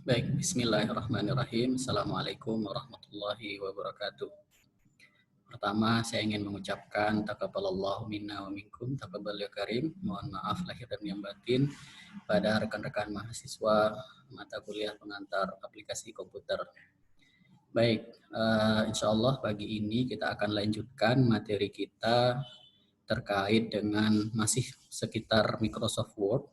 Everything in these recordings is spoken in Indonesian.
Baik, bismillahirrahmanirrahim. Assalamualaikum warahmatullahi wabarakatuh. Pertama, saya ingin mengucapkan taqabbalallahu minna wa minkum, taqabbal ya karim. Mohon maaf lahir dan yang batin pada rekan-rekan mahasiswa mata kuliah pengantar aplikasi komputer. Baik, insya Allah pagi ini kita akan lanjutkan materi kita terkait dengan masih sekitar Microsoft Word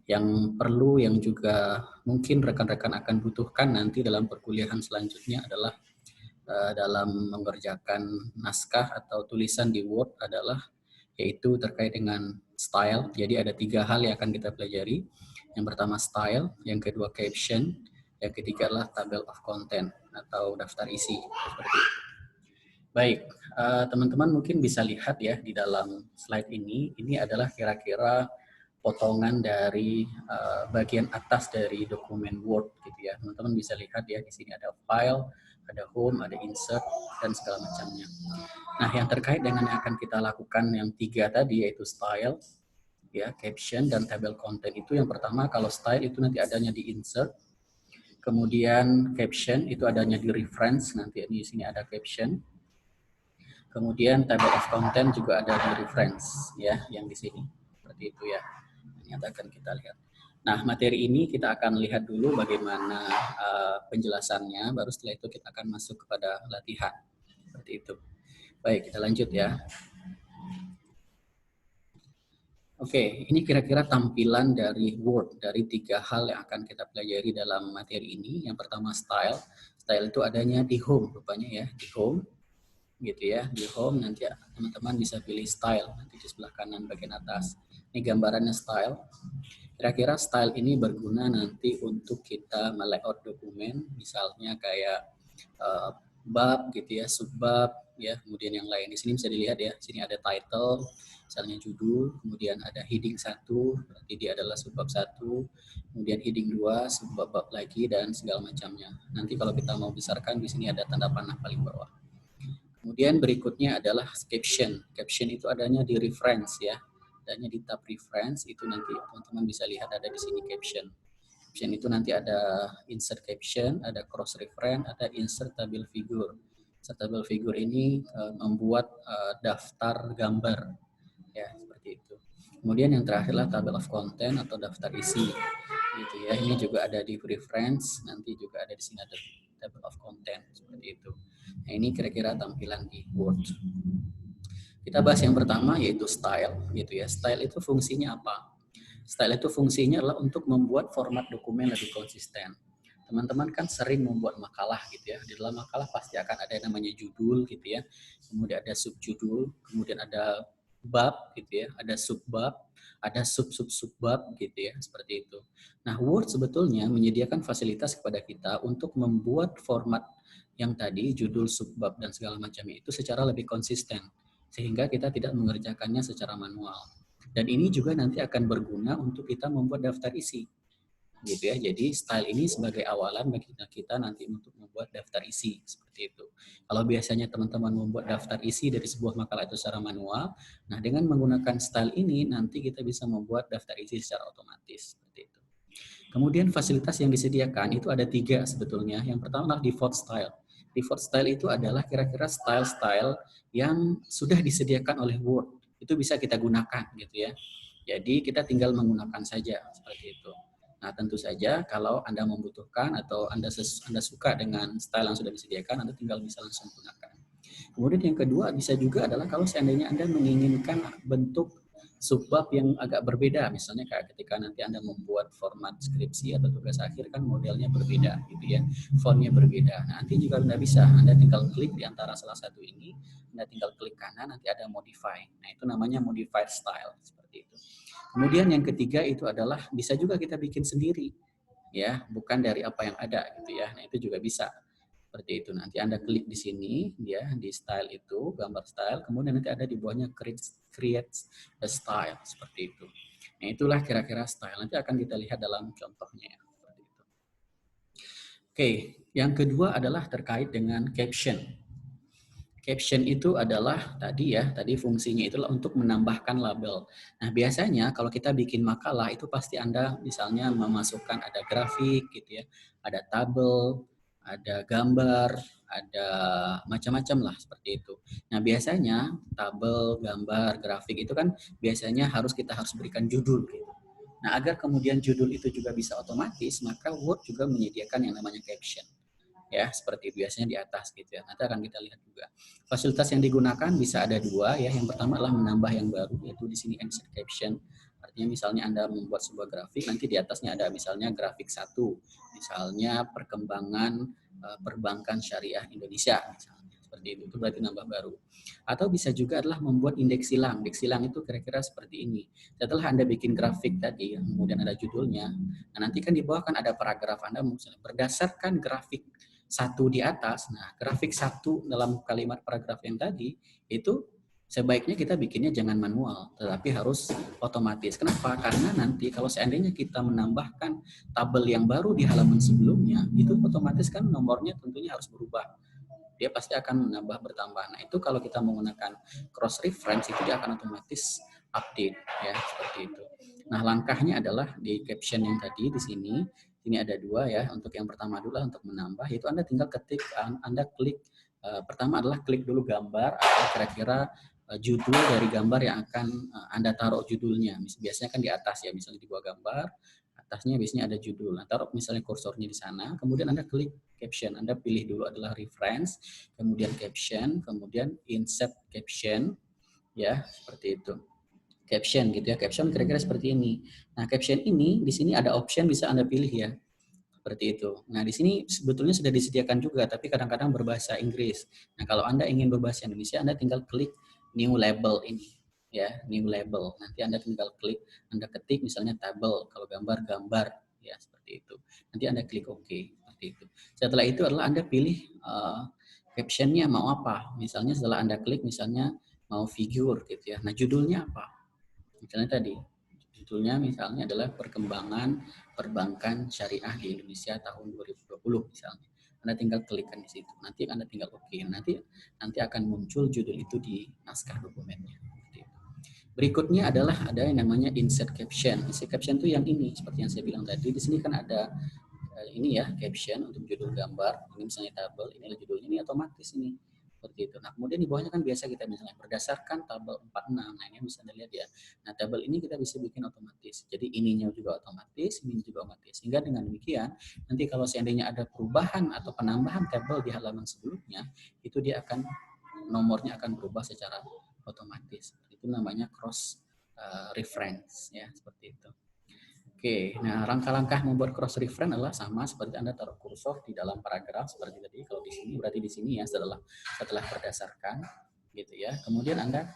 yang perlu yang juga mungkin rekan-rekan akan butuhkan nanti dalam perkuliahan selanjutnya adalah dalam mengerjakan naskah atau tulisan di Word adalah yaitu terkait dengan style. Jadi ada 3 hal yang akan kita pelajari. Yang pertama style, yang kedua caption, yang ketiga adalah table of content atau daftar isi. Seperti itu. Baik, teman-teman mungkin bisa lihat ya di dalam slide ini. Ini adalah kira-kira potongan dari bagian atas dari dokumen Word gitu ya. Teman-teman bisa lihat ya di sini ada file, ada home, ada insert dan segala macamnya. Nah, yang terkait dengan yang akan kita lakukan yang 3 tadi yaitu style, ya, caption dan table content itu yang pertama kalau style itu nanti adanya di insert, kemudian caption itu adanya di reference, nanti di sini ada caption. Kemudian table of content juga ada di reference ya, yang di sini. Seperti itu ya. Ini akan kita lihat. Nah, materi ini kita akan lihat dulu bagaimana penjelasannya, baru setelah itu kita akan masuk kepada latihan. Seperti itu. Baik, kita lanjut ya. Oke, ini kira-kira tampilan dari Word, dari 3 hal yang akan kita pelajari dalam materi ini. Yang pertama style. Style itu adanya di home, rupanya ya, di home. Gitu ya, di home nanti ya, teman-teman bisa pilih style, nanti di sebelah kanan bagian atas. Ini gambarannya style. Kira-kira style ini berguna nanti untuk kita melayout dokumen, misalnya kayak bab gitu ya, subbab ya, kemudian yang lain. Di sini bisa dilihat ya, di sini ada title, misalnya judul, kemudian ada heading 1, berarti dia adalah subbab 1, kemudian heading 2, subbab bab lagi dan segala macamnya. Nanti kalau kita mau besarkan di sini ada tanda panah paling bawah. Kemudian berikutnya adalah caption. Caption itu adanya di reference ya. Adanya di tab reference itu nanti teman-teman bisa lihat ada di sini caption. Caption itu nanti ada insert caption, ada cross reference, ada insert table figure. Insert table figure ini membuat daftar gambar ya, seperti itu. Kemudian yang terakhir adalah table of content atau daftar isi. Gitu ya. Ini juga ada di reference, nanti juga ada di sini ada table of content seperti itu. Nah, ini kira-kira tampilan di Word. Kita bahas yang pertama yaitu style gitu ya. Style itu fungsinya apa? Style itu fungsinya adalah untuk membuat format dokumen lebih konsisten. Teman-teman kan sering membuat makalah gitu ya. Di dalam makalah pasti akan ada yang namanya judul gitu ya. Kemudian ada subjudul, kemudian ada bab gitu ya, ada subbab, ada sub-sub-subbab gitu ya, seperti itu. Nah, Word sebetulnya menyediakan fasilitas kepada kita untuk membuat format yang tadi judul, subbab dan segala macamnya itu secara lebih konsisten sehingga kita tidak mengerjakannya secara manual. Dan ini juga nanti akan berguna untuk kita membuat daftar isi. Gitu ya. Jadi style ini sebagai awalan bagi kita nanti untuk membuat daftar isi seperti itu. Kalau biasanya teman-teman membuat daftar isi dari sebuah makalah itu secara manual, nah dengan menggunakan style ini nanti kita bisa membuat daftar isi secara otomatis seperti itu. Kemudian fasilitas yang disediakan itu ada 3 sebetulnya. Yang pertama adalah default style. Default style itu adalah kira-kira style-style yang sudah disediakan oleh Word. Itu bisa kita gunakan gitu ya. Jadi kita tinggal menggunakan saja seperti itu. Nah, tentu saja kalau Anda membutuhkan atau Anda suka dengan style yang sudah disediakan, Anda tinggal bisa langsung gunakan. Kemudian yang kedua bisa juga adalah kalau seandainya Anda menginginkan bentuk subbab yang agak berbeda, misalnya kayak ketika nanti Anda membuat format skripsi atau tugas akhir kan modelnya berbeda gitu ya, fontnya berbeda. Nah, nanti juga Anda bisa, Anda tinggal klik di antara salah satu ini, Anda tinggal klik kanan, nanti ada modify. Nah, itu namanya modified style, seperti itu. Kemudian yang ketiga itu adalah bisa juga kita bikin sendiri, ya, bukan dari apa yang ada gitu ya. Nah, itu juga bisa. Seperti itu. Nanti Anda klik di sini ya, di style itu, gambar style, kemudian nanti ada di bawahnya create a style seperti itu. Nah, itulah kira-kira style. Nanti akan kita lihat dalam contohnya seperti itu. Oke, yang kedua adalah terkait dengan caption. Caption itu adalah tadi fungsinya itulah untuk menambahkan label. Nah, biasanya kalau kita bikin makalah itu pasti Anda misalnya memasukkan ada grafik gitu ya, ada tabel, ada gambar, ada macam-macam lah seperti itu. Nah, biasanya tabel, gambar, grafik itu kan biasanya kita harus berikan judul gitu. Nah, agar kemudian judul itu juga bisa otomatis, maka Word juga menyediakan yang namanya caption. Ya, seperti biasanya di atas gitu ya. Nanti akan kita lihat juga. Fasilitas yang digunakan bisa ada dua ya. Yang pertama adalah menambah yang baru, yaitu di sini insert caption. Artinya misalnya Anda membuat sebuah grafik, nanti di atasnya ada misalnya grafik 1, misalnya perkembangan perbankan syariah Indonesia misalnya. Seperti itu berarti nambah baru. Atau bisa juga adalah membuat indeks silang. Indeks silang itu kira-kira seperti ini. Setelah Anda bikin grafik tadi, kemudian ada judulnya, nah nanti kan di bawah kan ada paragraf Anda misalnya berdasarkan grafik 1 di atas. Nah, grafik 1 dalam kalimat paragraf yang tadi itu sebaiknya kita bikinnya jangan manual, tetapi harus otomatis. Kenapa? Karena nanti kalau seandainya kita menambahkan tabel yang baru di halaman sebelumnya, itu otomatis kan nomornya tentunya harus berubah. Dia pasti akan menambah bertambah. Nah, itu kalau kita menggunakan cross reference itu dia akan otomatis update ya, seperti itu. Nah, langkahnya adalah di caption yang tadi di sini. Ini ada dua ya. Untuk yang pertama dulu untuk menambah, itu Anda tinggal ketik, Anda klik. Pertama adalah klik dulu gambar atau kira-kira judul dari gambar yang akan Anda taruh judulnya. Biasanya kan di atas ya, misalnya di bawah gambar, atasnya biasanya ada judul. Nah, taruh misalnya kursornya di sana, kemudian Anda klik caption. Anda pilih dulu adalah reference, kemudian caption, kemudian insert caption, ya seperti itu. Caption gitu ya, caption kira-kira seperti ini. Nah, caption ini di sini ada option bisa Anda pilih ya, seperti itu. Nah, di sini sebetulnya sudah disediakan juga, tapi kadang-kadang berbahasa Inggris. Nah, kalau Anda ingin berbahasa Indonesia, Anda tinggal klik new label ini, ya, new label. Nanti Anda tinggal klik, Anda ketik misalnya tabel, kalau gambar, ya seperti itu. Nanti Anda klik OK, seperti itu. Setelah itu adalah Anda pilih captionnya mau apa. Misalnya setelah Anda klik, misalnya mau figure gitu ya. Nah, judulnya apa? Misalnya tadi, judulnya misalnya adalah perkembangan perbankan syariah di Indonesia tahun 2020 misalnya. Anda tinggal klikkan di situ. Nanti Anda tinggal oke. Nanti akan muncul judul itu di naskah dokumennya. Berikutnya adalah ada yang namanya insert caption. Insert caption itu yang ini, seperti yang saya bilang tadi. Di sini kan ada ini ya, caption untuk judul gambar. Ini misalnya tabel, ini judulnya, ini otomatis ini. Seperti itu. Nah, kemudian di bawahnya kan biasa kita misalnya berdasarkan tabel 46. Nah, ini bisa dilihat ya. Nah, tabel ini kita bisa bikin otomatis. Jadi ininya juga otomatis, ini juga otomatis. Sehingga dengan demikian, nanti kalau seandainya ada perubahan atau penambahan tabel di halaman sebelumnya, itu dia akan nomornya akan berubah secara otomatis. Itu namanya cross reference ya, seperti itu. Oke, nah langkah-langkah membuat cross reference adalah sama seperti Anda taruh kursor di dalam paragraf seperti tadi. Kalau di sini berarti di sini ya setelah berdasarkan gitu ya. Kemudian Anda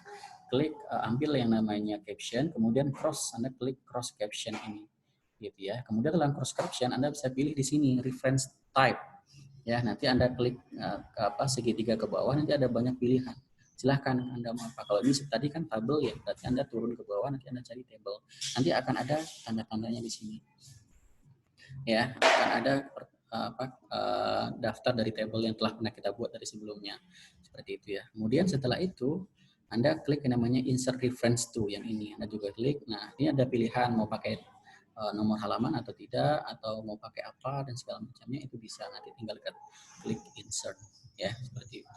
klik ambil yang namanya caption, kemudian Anda klik cross caption ini gitu ya. Kemudian dalam cross caption Anda bisa pilih di sini reference type. Ya, nanti Anda klik ke segitiga ke bawah, nanti ada banyak pilihan. Silahkan Anda mau apa. Kalau ini tadi kan tabel ya, berarti Anda turun ke bawah, nanti Anda cari table. Nanti akan ada tanda-tandanya di sini. Ya, akan ada daftar dari table yang telah pernah kita buat dari sebelumnya. Seperti itu ya. Kemudian setelah itu, Anda klik yang namanya insert reference to yang ini. Anda juga klik. Nah, ini ada pilihan mau pakai nomor halaman atau tidak, atau mau pakai apa dan segala macamnya, itu bisa. Nanti tinggal klik insert ya, seperti itu.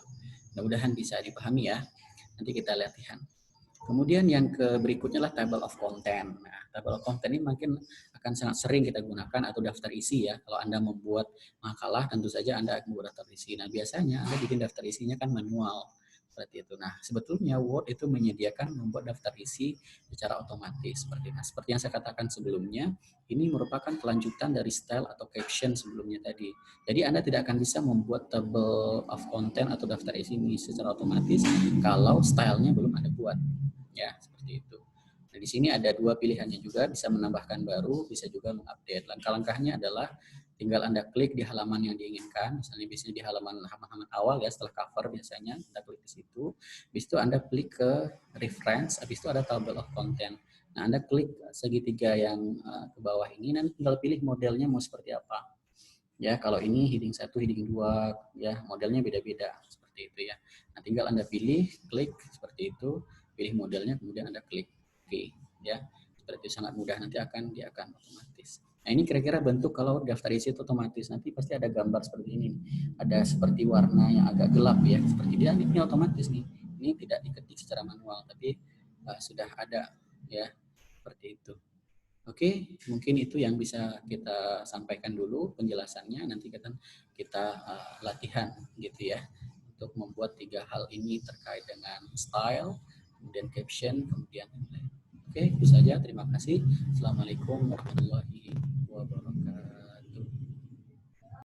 Mudah-mudahan bisa dipahami ya. Nanti kita latihan. Kemudian yang berikutnya adalah table of content. Nah, table of content ini mungkin akan sangat sering kita gunakan atau daftar isi ya. Kalau Anda membuat makalah, tentu saja Anda akan membuat daftar isi. Nah, biasanya Anda bikin daftar isinya kan manual. Seperti itu. Nah, sebetulnya Word itu menyediakan membuat daftar isi secara otomatis. Seperti yang saya katakan sebelumnya, ini merupakan kelanjutan dari style atau caption sebelumnya tadi. Jadi Anda tidak akan bisa membuat table of content atau daftar isi ini secara otomatis kalau stylenya belum Anda buat. Ya, seperti itu. Nah, di sini ada dua pilihannya juga, bisa menambahkan baru, bisa juga mengupdate. Langkah-langkahnya adalah tinggal Anda klik di halaman yang diinginkan, misalnya biasanya di halaman awal ya, setelah cover biasanya Anda klik di situ. Habis itu Anda klik ke reference, habis itu ada table of content. Nah, Anda klik segitiga yang ke bawah ini, nanti tinggal pilih modelnya mau seperti apa. Ya, kalau ini heading 1, heading 2, ya modelnya beda-beda. seperti itu ya. Nah, tinggal Anda pilih, klik seperti itu, pilih modelnya, kemudian Anda klik oke ya. Seperti itu sangat mudah, nanti dia akan otomatis. Nah, ini kira-kira bentuk kalau daftar isi itu otomatis. Nanti pasti ada gambar seperti ini. Ada seperti warna yang agak gelap ya, seperti dia ini otomatis nih. Ini tidak diketik secara manual, tapi sudah ada ya, seperti itu. Oke, mungkin itu yang bisa kita sampaikan dulu penjelasannya. Nanti kita latihan gitu ya untuk membuat 3 hal ini terkait dengan style, kemudian caption, kemudian template. Oke, itu saja. Terima kasih. Assalamualaikum warahmatullahi wabarakatuh.